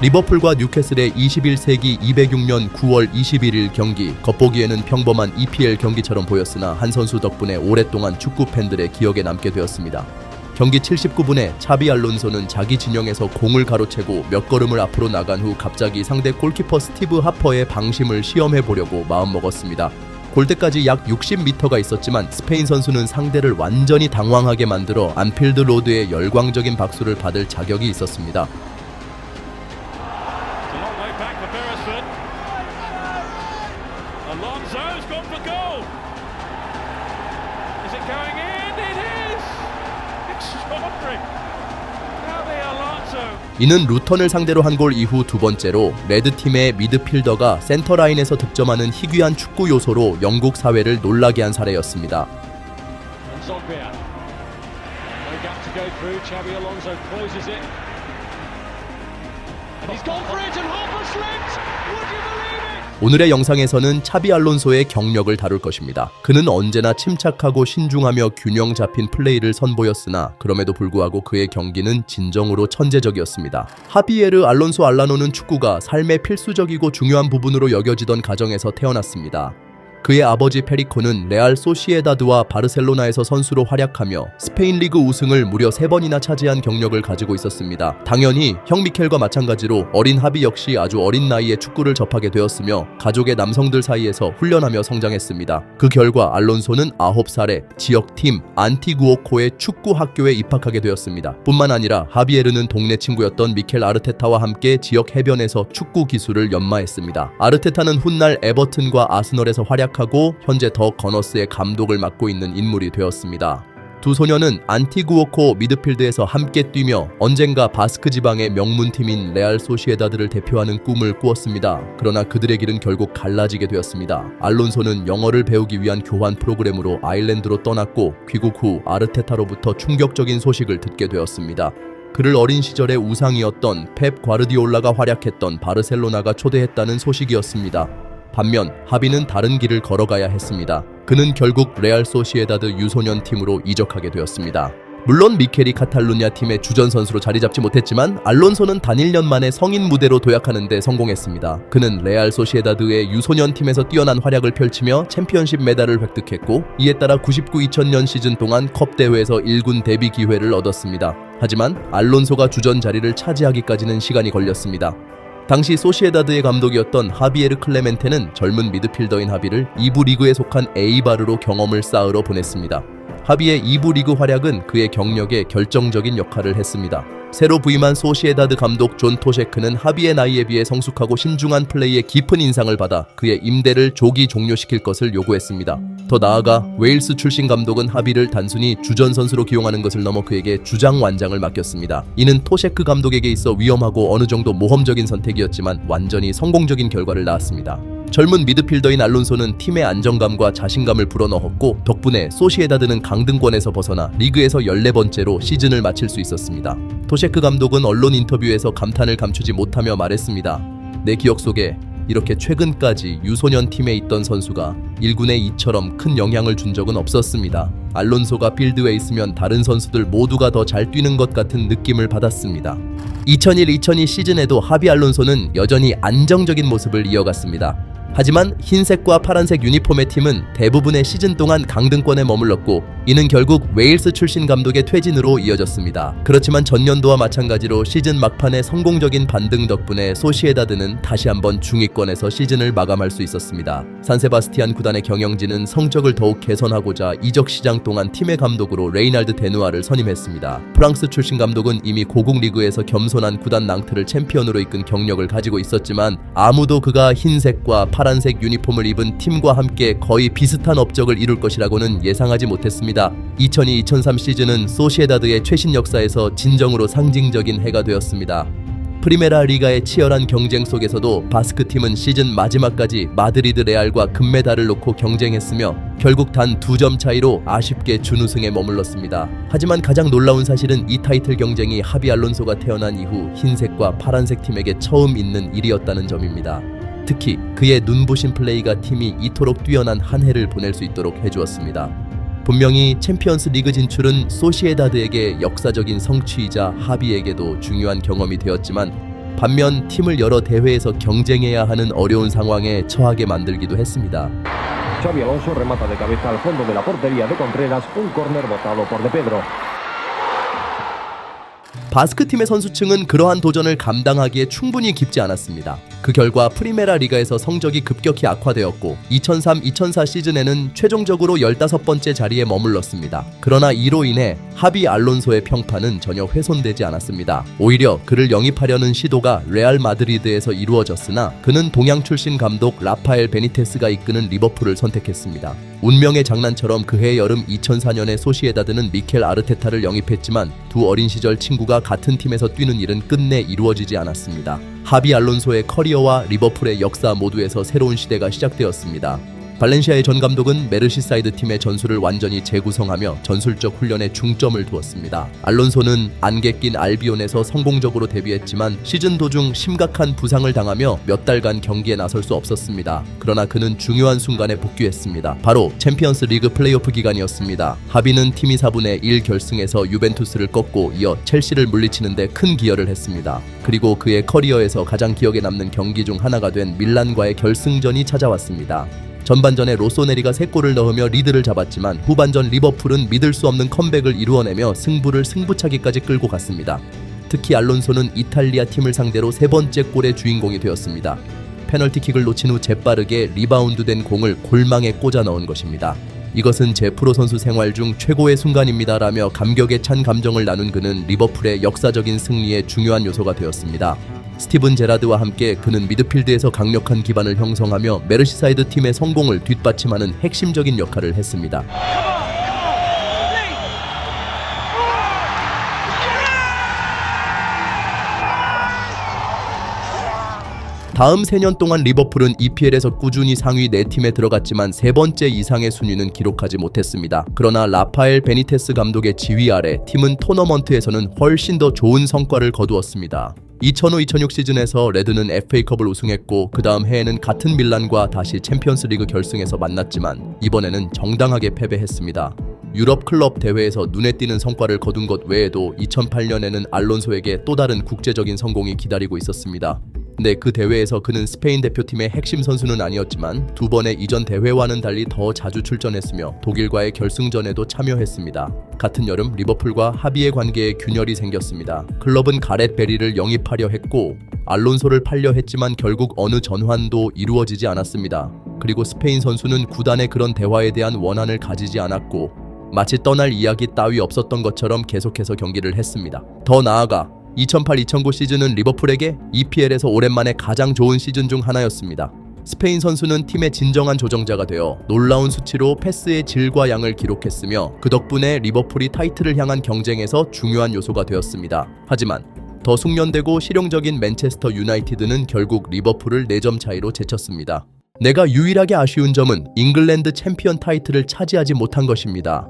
리버풀과 뉴캐슬의 21세기 206년 9월 21일 경기, 겉보기에는 평범한 EPL 경기처럼 보였으나 한 선수 덕분에 오랫동안 축구 팬들의 기억에 남게 되었습니다. 경기 79분에 차비 알론소는 자기 진영에서 공을 가로채고 몇 걸음을 앞으로 나간 후 갑자기 상대 골키퍼 스티브 하퍼의 방심을 시험해보려고 마음먹었습니다. 골대까지 약 60m가 있었지만 스페인 선수는 상대를 완전히 당황하게 만들어 안필드 로드의 열광적인 박수를 받을 자격이 있었습니다. 이는 루턴을 상대로 한 골 이후 두 번째로 레드팀의 미드필더가 센터라인에서 득점하는 희귀한 축구 요소로 영국 사회를 놀라게 한 사례였습니다. 오늘의 영상에서는 차비 알론소의 경력을 다룰 것입니다. 그는 언제나 침착하고 신중하며 균형 잡힌 플레이를 선보였으나 그럼에도 불구하고 그의 경기는 진정으로 천재적이었습니다. 하비에르 알론소 알라노는 축구가 삶의 필수적이고 중요한 부분으로 여겨지던 가정에서 태어났습니다. 그의 아버지 페리코는 레알 소시에다드와 바르셀로나에서 선수로 활약하며 스페인 리그 우승을 무려 3번이나 차지한 경력을 가지고 있었습니다. 당연히 형 미켈과 마찬가지로 어린 하비 역시 아주 어린 나이에 축구를 접하게 되었으며 가족의 남성들 사이에서 훈련하며 성장했습니다. 그 결과 알론소는 9살에 지역팀 안티구오코의 축구 학교에 입학하게 되었습니다. 뿐만 아니라 하비에르는 동네 친구였던 미켈 아르테타와 함께 지역 해변에서 축구 기술을 연마했습니다. 아르테타는 훗날 에버튼과 아스널에서 활약 하고 현재 더 거너스의 감독을 맡고 있는 인물이 되었습니다. 두 소녀는 안티구오코 미드필드에서 함께 뛰며 언젠가 바스크 지방의 명문팀인 레알 소시에다드를 대표하는 꿈을 꾸었습니다. 그러나 그들의 길은 결국 갈라지게 되었습니다. 알론소는 영어를 배우기 위한 교환 프로그램으로 아일랜드로 떠났고 귀국 후 아르테타로부터 충격적인 소식을 듣게 되었습니다. 그를 어린 시절의 우상이었던 펩 과르디올라가 활약했던 바르셀로나가 초대했다는 소식이었습니다. 반면 하비는 다른 길을 걸어가야 했습니다. 그는 결국 레알 소시에다드 유소년 팀으로 이적하게 되었습니다. 물론 미켈이 카탈루냐 팀의 주전 선수로 자리 잡지 못했지만 알론소는 단 1년 만에 성인 무대로 도약하는 데 성공했습니다. 그는 레알 소시에다드의 유소년 팀에서 뛰어난 활약을 펼치며 챔피언십 메달을 획득했고 이에 따라 99-2000년 시즌 동안 컵 대회에서 1군 데뷔 기회를 얻었습니다. 하지만 알론소가 주전 자리를 차지하기까지는 시간이 걸렸습니다. 당시 소시에다드의 감독이었던 하비에르 클레멘테는 젊은 미드필더인 하비를 2부 리그에 속한 에이바르로 경험을 쌓으러 보냈습니다. 하비의 2부 리그 활약은 그의 경력에 결정적인 역할을 했습니다. 새로 부임한 소시에다드 감독 존 토셰크는 하비의 나이에 비해 성숙하고 신중한 플레이에 깊은 인상을 받아 그의 임대를 조기 종료시킬 것을 요구했습니다. 더 나아가 웨일스 출신 감독은 하비를 단순히 주전 선수로 기용하는 것을 넘어 그에게 주장 완장을 맡겼습니다. 이는 토셰크 감독에게 있어 위험하고 어느 정도 모험적인 선택이었지만 완전히 성공적인 결과를 낳았습니다. 젊은 미드필더인 알론소는 팀의 안정감과 자신감을 불어넣었고 덕분에 소시에다드는 강등권에서 벗어나 리그에서 14번째로 시즌을 마칠 수 있었습니다. 토셰크 감독은 언론 인터뷰에서 감탄을 감추지 못하며 말했습니다. 내 기억 속에 이렇게 최근까지 유소년 팀에 있던 선수가 1군에 이처럼 큰 영향을 준 적은 없었습니다. 알론소가 필드에 있으면 다른 선수들 모두가 더 잘 뛰는 것 같은 느낌을 받았습니다. 2001-2002 시즌에도 하비 알론소는 여전히 안정적인 모습을 이어갔습니다. 하지만 흰색과 파란색 유니폼의 팀은 대부분의 시즌 동안 강등권에 머물렀고 이는 결국 웨일스 출신 감독의 퇴진으로 이어졌습니다. 그렇지만 전년도와 마찬가지로 시즌 막판의 성공적인 반등 덕분에 소시에다드는 다시 한번 중위권에서 시즌을 마감할 수 있었습니다. 산세바스티안 구단의 경영진은 성적을 더욱 개선하고자 이적 시장 동안 팀의 감독으로 레이날드 데누아를 선임했습니다. 프랑스 출신 감독은 이미 고국 리그에서 겸손한 구단 낭트를 챔피언으로 이끈 경력을 가지고 있었지만 아무도 그가 흰색과 파란색 유니폼을 입은 팀과 함께 거의 비슷한 업적을 이룰 것이라고는 예상하지 못했습니다. 2002-2003 시즌은 소시에다드의 최신 역사에서 진정으로 상징적인 해가 되었습니다. 프리메라 리가의 치열한 경쟁 속에서도 바스크 팀은 시즌 마지막까지 마드리드 레알과 금메달을 놓고 경쟁했으며 결국 단 2점 차이로 아쉽게 준우승에 머물렀습니다. 하지만 가장 놀라운 사실은 이 타이틀 경쟁이 하비 알론소가 태어난 이후 흰색과 파란색 팀에게 처음 있는 일이었다는 점입니다. 특히 그의 눈부신 플레이가 팀이 이토록 뛰어난 한 해를 보낼 수 있도록 해주었습니다. 분명히 챔피언스 리그 진출은 소시에다드에게 역사적인 성취이자 하비에게도 중요한 경험이 되었지만 반면 팀을 여러 대회에서 경쟁해야 하는 어려운 상황에 처하게 만들기도 했습니다. Xabi Alonso remata de cabeza al fondo de la portería de Contreras, un córner botado por De Pedro. 바스크 팀의 선수층은 그러한 도전을 감당하기에 충분히 깊지 않았습니다. 그 결과 프리메라 리가에서 성적이 급격히 악화되었고 2003-2004 시즌에는 최종적으로 15번째 자리에 머물렀습니다. 그러나 이로 인해 하비 알론소의 평판은 전혀 훼손되지 않았습니다. 오히려 그를 영입하려는 시도가 레알 마드리드에서 이루어졌으나 그는 동양 출신 감독 라파엘 베니테스가 이끄는 리버풀을 선택했습니다. 운명의 장난처럼 그해 여름 2004년에 소시에다드는 미켈 아르테타를 영입했지만 두 어린 시절 친구가 같은 팀에서 뛰는 일은 끝내 이루어지지 않았습니다. 하비 알론소의 커리어와 리버풀의 역사 모두에서 새로운 시대가 시작되었습니다. 발렌시아의 전 감독은 메르시사이드 팀의 전술을 완전히 재구성하며 전술적 훈련에 중점을 두었습니다. 알론소는 안개 낀 알비온에서 성공적으로 데뷔했지만 시즌 도중 심각한 부상을 당하며 몇 달간 경기에 나설 수 없었습니다. 그러나 그는 중요한 순간에 복귀했습니다. 바로 챔피언스 리그 플레이오프 기간이었습니다. 하비는 팀이 4분의 1 결승에서 유벤투스를 꺾고 이어 첼시를 물리치는 데 큰 기여를 했습니다. 그리고 그의 커리어에서 가장 기억에 남는 경기 중 하나가 된 밀란과의 결승전이 찾아왔습니다. 전반전에 로소네리가 3골을 넣으며 리드를 잡았지만 후반전 리버풀은 믿을 수 없는 컴백을 이루어내며 승부를 승부차기까지 끌고 갔습니다. 특히 알론소는 이탈리아 팀을 상대로 3번째 골의 주인공이 되었습니다. 페널티킥을 놓친 후 재빠르게 리바운드된 공을 골망에 꽂아 넣은 것입니다. 이것은 제 프로 선수 생활 중 최고의 순간입니다라며 감격에 찬 감정을 나눈 그는 리버풀의 역사적인 승리에 중요한 요소가 되었습니다. 스티븐 제라드와 함께 그는 미드필드에서 강력한 기반을 형성하며 메르시사이드 팀의 성공을 뒷받침하는 핵심적인 역할을 했습니다. 다음 3년 동안 리버풀은 EPL에서 꾸준히 상위 4팀에 들어갔지만 3번째 이상의 순위는 기록하지 못했습니다. 그러나 라파엘 베니테스 감독의 지휘 아래 팀은 토너먼트에서는 훨씬 더 좋은 성과를 거두었습니다. 2005-2006 시즌에서 레드는 FA컵을 우승했고 그 다음 해에는 같은 밀란과 다시 챔피언스 리그 결승에서 만났지만 이번에는 정당하게 패배했습니다. 유럽 클럽 대회에서 눈에 띄는 성과를 거둔 것 외에도 2008년에는 알론소에게 또 다른 국제적인 성공이 기다리고 있었습니다. 근데 그 대회에서 그는 스페인 대표팀의 핵심 선수는 아니었지만 2번의 이전 대회와는 달리 더 자주 출전했으며 독일과의 결승전에도 참여했습니다. 같은 여름 리버풀과 하비의 관계에 균열이 생겼습니다. 클럽은 가렛 베리를 영입하려 했고 알론소를 팔려 했지만 결국 어느 전환도 이루어지지 않았습니다. 그리고 스페인 선수는 구단의 그런 대화에 대한 원한을 가지지 않았고 마치 떠날 이야기 따위 없었던 것처럼 계속해서 경기를 했습니다. 더 나아가 2008-2009 시즌은 리버풀에게 EPL에서 오랜만에 가장 좋은 시즌 중 하나였습니다. 스페인 선수는 팀의 진정한 조정자가 되어 놀라운 수치로 패스의 질과 양을 기록했으며 그 덕분에 리버풀이 타이틀을 향한 경쟁에서 중요한 요소가 되었습니다. 하지만 더 숙련되고 실용적인 맨체스터 유나이티드는 결국 리버풀을 4점 차이로 제쳤습니다. 내가 유일하게 아쉬운 점은 잉글랜드 챔피언 타이틀을 차지하지 못한 것입니다.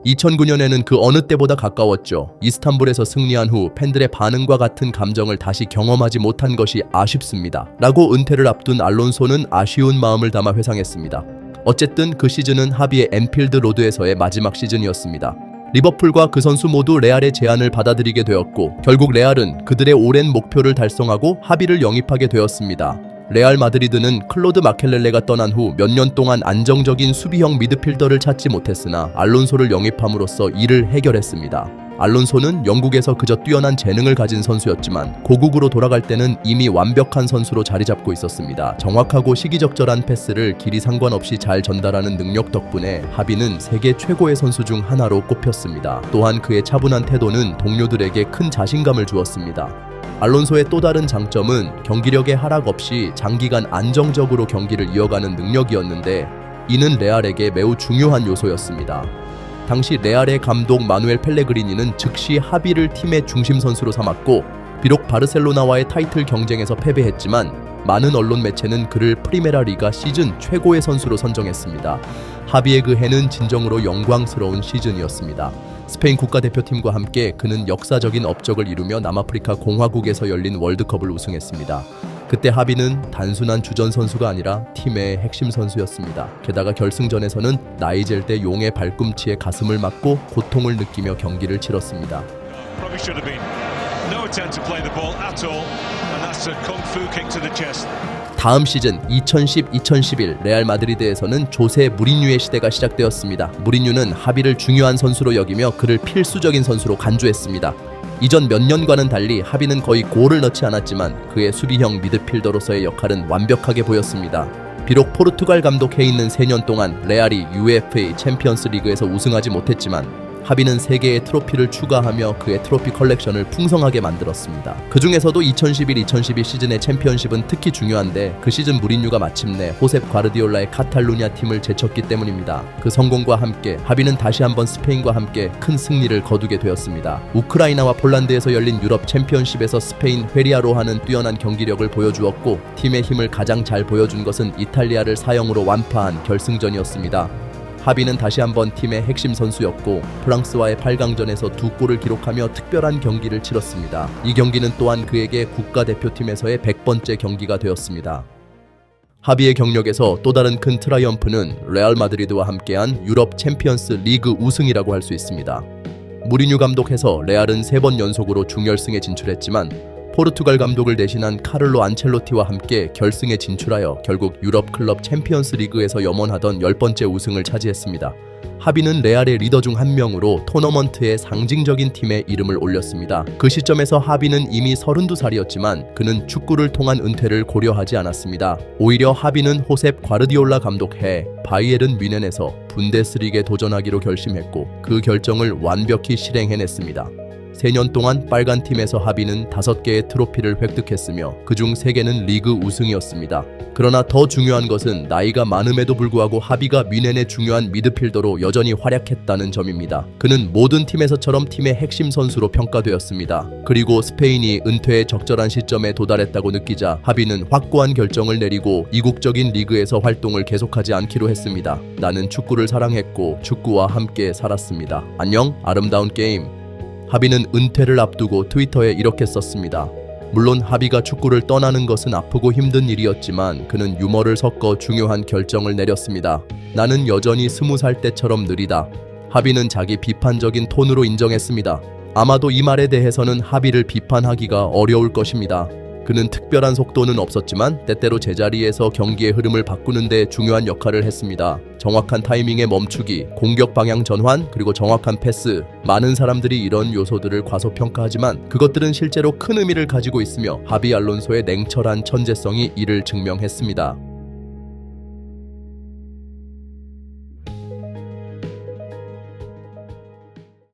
2009년에는 그 어느 때보다 가까웠죠. 이스탄불에서 승리한 후 팬들의 반응과 같은 감정을 다시 경험하지 못한 것이 아쉽습니다. 라고 은퇴를 앞둔 알론소는 아쉬운 마음을 담아 회상했습니다. 어쨌든 그 시즌은 하비의 엠필드 로드에서의 마지막 시즌이었습니다. 리버풀과 그 선수 모두 레알의 제안을 받아들이게 되었고 결국 레알은 그들의 오랜 목표를 달성하고 하비를 영입하게 되었습니다. 레알 마드리드는 클로드 마켈렐레가 떠난 후 몇 년 동안 안정적인 수비형 미드필더를 찾지 못했으나 알론소를 영입함으로써 이를 해결했습니다. 알론소는 영국에서 그저 뛰어난 재능을 가진 선수였지만 고국으로 돌아갈 때는 이미 완벽한 선수로 자리 잡고 있었습니다. 정확하고 시기적절한 패스를 길이 상관없이 잘 전달하는 능력 덕분에 하비는 세계 최고의 선수 중 하나로 꼽혔습니다. 또한 그의 차분한 태도는 동료들에게 큰 자신감을 주었습니다. 알론소의 또 다른 장점은 경기력의 하락 없이 장기간 안정적으로 경기를 이어가는 능력이었는데 이는 레알에게 매우 중요한 요소였습니다. 당시 레알의 감독 마누엘 펠레그리니는 즉시 하비를 팀의 중심 선수로 삼았고 비록 바르셀로나와의 타이틀 경쟁에서 패배했지만 많은 언론 매체는 그를 프리메라 리가 시즌 최고의 선수로 선정했습니다. 하비의 그 해는 진정으로 영광스러운 시즌이었습니다. 스페인 국가대표팀과 함께 그는 역사적인 업적을 이루며 남아프리카 공화국에서 열린 월드컵을 우승했습니다. 그때 하비는 단순한 주전 선수가 아니라 팀의 핵심 선수였습니다. 게다가 결승전에서는 나이젤 대 용의 발꿈치에 가슴을 맞고 고통을 느끼며 경기를 치렀습니다. no attempt to play the ball at all, and that's a kung fu kick to the chest. 다음 시즌 2010-2011 레알 마드리드에서는 조세 무리뉴의 시대가 시작되었습니다. 무리뉴는 하비를 중요한 선수로 여기며 그를 필수적인 선수로 간주했습니다. 이전 몇 년과는 달리 하비는 거의 골을 넣지 않았지만 그의 수비형 미드필더로서의 역할은 완벽하게 보였습니다. 비록 포르투갈 감독해 있는 3년 동안 레알이 UEFA 챔피언스 리그에서 우승하지 못했지만 하비는 3개의 트로피를 추가하며 그의 트로피 컬렉션을 풍성하게 만들었습니다. 그 중에서도 2011-2012 시즌의 챔피언십은 특히 중요한데 그 시즌 무리뉴가 마침내 호셉 과르디올라의 카탈루냐 팀을 제쳤기 때문입니다. 그 성공과 함께 하비는 다시 한번 스페인과 함께 큰 승리를 거두게 되었습니다. 우크라이나와 폴란드에서 열린 유럽 챔피언십에서 스페인 회리아로하는 뛰어난 경기력을 보여주었고 팀의 힘을 가장 잘 보여준 것은 이탈리아를 4-0으로 완파한 결승전이었습니다. 하비는 다시 한번 팀의 핵심 선수였고 프랑스와의 8강전에서 2골을 기록하며 특별한 경기를 치렀습니다. 이 경기는 또한 그에게 국가대표팀에서의 100번째 경기가 되었습니다. 하비의 경력에서 또 다른 큰 트라이엄프는 레알 마드리드와 함께한 유럽 챔피언스 리그 우승이라고 할 수 있습니다. 무리뉴 감독해서 레알은 3번 연속으로 중결승에 진출했지만 포르투갈 감독을 대신한 카를로 안첼로티와 함께 결승에 진출하여 결국 유럽 클럽 챔피언스 리그에서 염원하던 10번째 우승을 차지했습니다. 하비는 레알의 리더 중 한 명으로 토너먼트의 상징적인 팀에 이름을 올렸습니다. 그 시점에서 하비는 이미 32살이었지만 그는 축구를 통한 은퇴를 고려하지 않았습니다. 오히려 하비는 호셉 과르디올라 감독해 바이에른 뮌헨에서 분데스리그에 도전하기로 결심했고 그 결정을 완벽히 실행해냈습니다. 3년 동안 빨간 팀에서 하비는 5개의 트로피를 획득했으며 그중 3개는 리그 우승이었습니다. 그러나 더 중요한 것은 나이가 많음에도 불구하고 하비가 뮌헨의 중요한 미드필더로 여전히 활약했다는 점입니다. 그는 모든 팀에서처럼 팀의 핵심 선수로 평가되었습니다. 그리고 스페인이 은퇴의 적절한 시점에 도달했다고 느끼자 하비는 확고한 결정을 내리고 이국적인 리그에서 활동을 계속하지 않기로 했습니다. 나는 축구를 사랑했고 축구와 함께 살았습니다. 안녕, 아름다운 게임. 하비는 은퇴를 앞두고 트위터에 이렇게 썼습니다. 물론 하비가 축구를 떠나는 것은 아프고 힘든 일이었지만 그는 유머를 섞어 중요한 결정을 내렸습니다. 나는 여전히 20살 때처럼 느리다. 하비는 자기 비판적인 톤으로 인정했습니다. 아마도 이 말에 대해서는 하비를 비판하기가 어려울 것입니다. 그는 특별한 속도는 없었지만 때때로 제자리에서 경기의 흐름을 바꾸는 데 중요한 역할을 했습니다. 정확한 타이밍의 멈추기, 공격 방향 전환, 그리고 정확한 패스. 많은 사람들이 이런 요소들을 과소평가하지만 그것들은 실제로 큰 의미를 가지고 있으며 하비 알론소의 냉철한 천재성이 이를 증명했습니다.